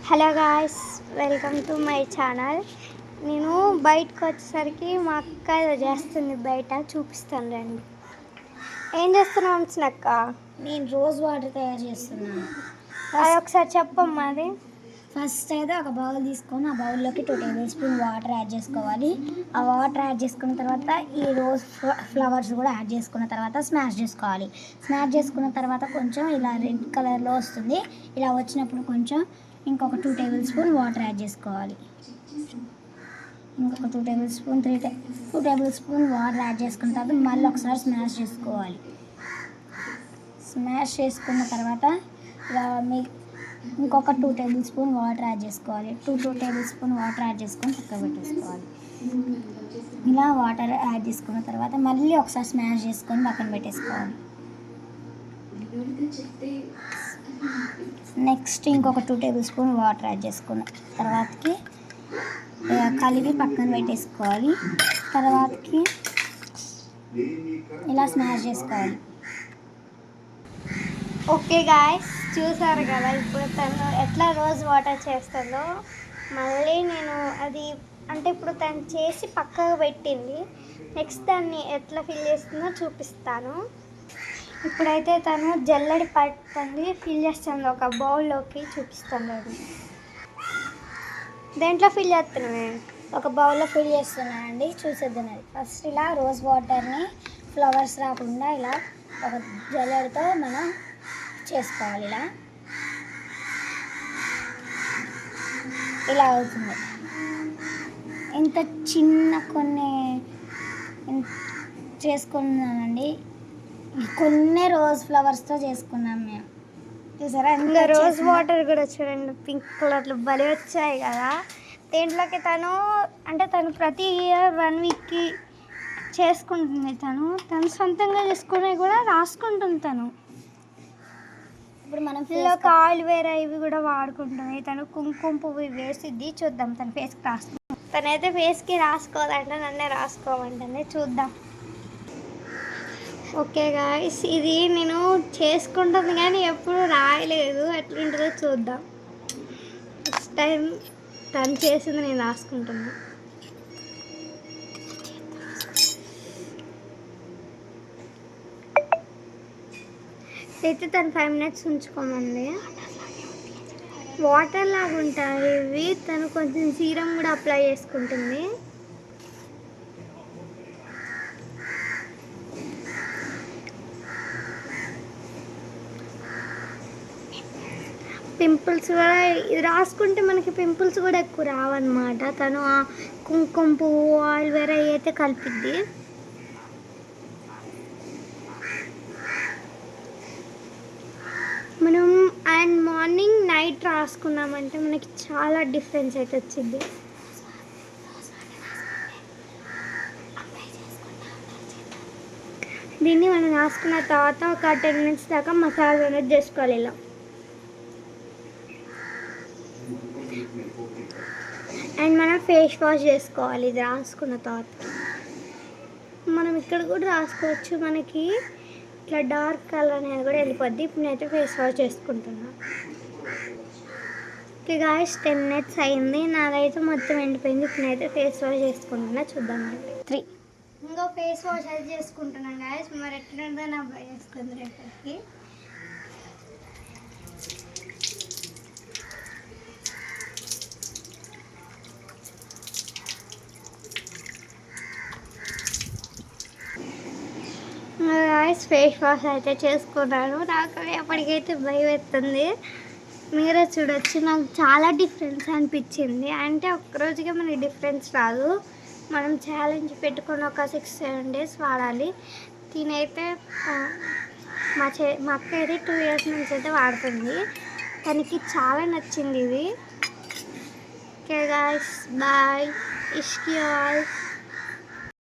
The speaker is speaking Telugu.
Hello guys, welcome to my channel. నేను బయటకు వచ్చేసరికి మా అక్క ఏదో చేస్తుంది, బయట చూపిస్తాను రండి. ఏం చేస్తున్నావు అక్క? నేను రోజ్ వాటర్ తయారు చేస్తున్నాను. అది ఒకసారి చెప్పమ్మా. అది ఫస్ట్ అయితే ఒక బౌల్ తీసుకొని ఆ బౌల్లోకి 2 టేబుల్ స్పూన్ వాటర్ యాడ్ చేసుకోవాలి. ఆ వాటర్ యాడ్ చేసుకున్న తర్వాత ఈ రోజ్ ఫ్లవర్స్ కూడా యాడ్ చేసుకున్న తర్వాత స్మాష్ చేసుకోవాలి. స్మాష్ చేసుకున్న తర్వాత కొంచెం ఇలా రెడ్ కలర్లో వస్తుంది. ఇలా వచ్చినప్పుడు కొంచెం ఇంకొక 2 టేబుల్ స్పూన్ వాటర్ యాడ్ చేసుకోవాలి. ఇంకొక 2 table spoon 2 table spoon water add చేసుకున్న తర్వాత మళ్ళీ ఒకసారి స్మాష్ చేసుకోవాలి. స్మాష్ చేసుకున్న తర్వాత ఇంకొక 2 టేబుల్ స్పూన్ వాటర్ యాడ్ చేసుకోవాలి. 2 టేబుల్ స్పూన్ వాటర్ యాడ్ చేసుకొని పక్కన పెట్టేసుకోవాలి. ఇలా వాటర్ యాడ్ చేసుకున్న తర్వాత మళ్ళీ ఒకసారి స్మాష్ చేసుకొని పక్కన పెట్టేసుకోవాలి. నెక్స్ట్ ఇంకొక 2 టేబుల్ స్పూన్ వాటర్ యాడ్ చేసుకున్న తర్వాతకి కలిపి పక్కన పెట్టేసుకోవాలి. తర్వాతకి ఇలా స్మాష్ చేసుకోవాలి. ఓకే గాయ్స్, చూసారు కదా ఇప్పుడు తను ఎట్లా రోజ్ వాటర్ చేస్తుందో. మళ్ళీ నేను అది అంటే ఇప్పుడు తను చేసి పక్కకు పెట్టింది. నెక్స్ట్ దాన్ని ఎట్లా ఫిల్ చేస్తుందో చూపిస్తాను. ఇప్పుడైతే తను జల్లెడి పడుతుంది, ఫిల్ చేస్తుంది ఒక బౌల్లోకి. చూపిస్తాను అది దేంట్లో ఫిల్ చేస్తున్నాను. ఒక బౌల్లో ఫిల్ చేస్తున్నానండి, చూసేద్దాం. అది ఫస్ట్ ఇలా రోజ్ వాటర్ని ఫ్లవర్స్ రాకుండా ఇలా ఒక జల్లెడతో మనం చేసుకోవాలి. ఇలా అవుతుంది. ఇంత చిన్న కొన్ని చేసుకున్నానండి. కొన్ని రోజ్ ఫ్లవర్స్తో చేసుకున్నాం మేము. చూసారా? ఇంకా రోజ్ వాటర్ కూడా చూడండి, పింక్ కలర్లో భలే వచ్చాయి కదా. దీంట్లోకి తను ప్రతి ఇయర్ 1 వీక్కి చేసుకుంటుంది. తను సొంతంగా చేసుకునే కూడా రాసుకుంటుంది. తను ఇప్పుడు మనం ఫేస్కి ఆయిల్ వేరే ఇవి కూడా వాడుకుంటుంది. తను కుంకుమ పువ్వు వేసిద్ది. చూద్దాం తన ఫేస్కి రాసుకుంటాం. తనైతే ఫేస్కి రాసుకోదంట, నన్నే రాసుకోమంటుంది. చూద్దాం. ఓకే గాయ్స్, ఇది నేను చేసుకుంటుంది కానీ ఎప్పుడు రాయలేదు. ఎట్లుంటుందో చూద్దాం. ఫస్ట్ టైం తను చేసింది నేను రాసుకుంటున్నా. అయితే తను 5 మినిట్స్ ఉంచుకోమంది. వాటర్ లాగా ఉంటాయి ఇవి. తను కొంచెం సీరం కూడా అప్లై చేసుకుంటుంది. పింపుల్స్ కూడా ఇది రాసుకుంటే మనకి పింపుల్స్ కూడా ఎక్కువ రావన్నమాట. తను ఆ కుంకుమ పువ్వు ఆయిల్ వేరే అయితే కలిపిద్ది. మనం మార్నింగ్ నైట్ రాసుకున్నామంటే మనకి చాలా డిఫరెన్స్ అయితే వచ్చింది. దీన్ని మనం రాసుకున్న తర్వాత ఒక 10 మినిట్స్ దాకా మసాజ్ అనేది చేసుకోవాలి. ఇలా అండ్ మనం ఫేస్ వాష్ చేసుకోవాలి. ఇది రాసుకున్న తర్వాత మనం ఇక్కడ కూడా రాసుకోవచ్చు. మనకి ఇట్లా డార్క్ కలర్ అనేది కూడా వెళ్ళిపోద్ది. ఇప్పుడు నేనైతే ఫేస్ వాష్ చేసుకుంటున్నా. ఓకే గాయ్స్, 10 మినిట్స్ అయింది. నాదైతే మొత్తం ఎండిపోయింది. ఇప్పుడు నేనైతే ఫేస్ వాష్ చేసుకుంటున్నా. చూద్దాం. 3 ఇంకో ఫేస్ వాష్ అయితే చేసుకుంటున్నాను గాయ్స్. మరి ఎట్లుంటుందో నా భయం వేస్తుంది రేపటికి. ఫేస్ వాష్ అయితే చేసుకున్నాను. నాకు ఎప్పటికైతే భయం వేస్తుంది. మీరే చూడొచ్చు, నాకు చాలా డిఫరెన్స్ అనిపించింది. అంటే ఒక్కరోజుగా మనకి డిఫరెన్స్ రాదు. మనం ఛాలెంజ్ పెట్టుకొని ఒక 6-7 డేస్ వాడాలి. దీనైతే మా అక్క అయితే 2 ఇయర్స్ నుంచి అయితే వాడుతుంది. తనకి చాలా నచ్చింది ఇది. Okay guys, bye. ఇష్కి ఆల్.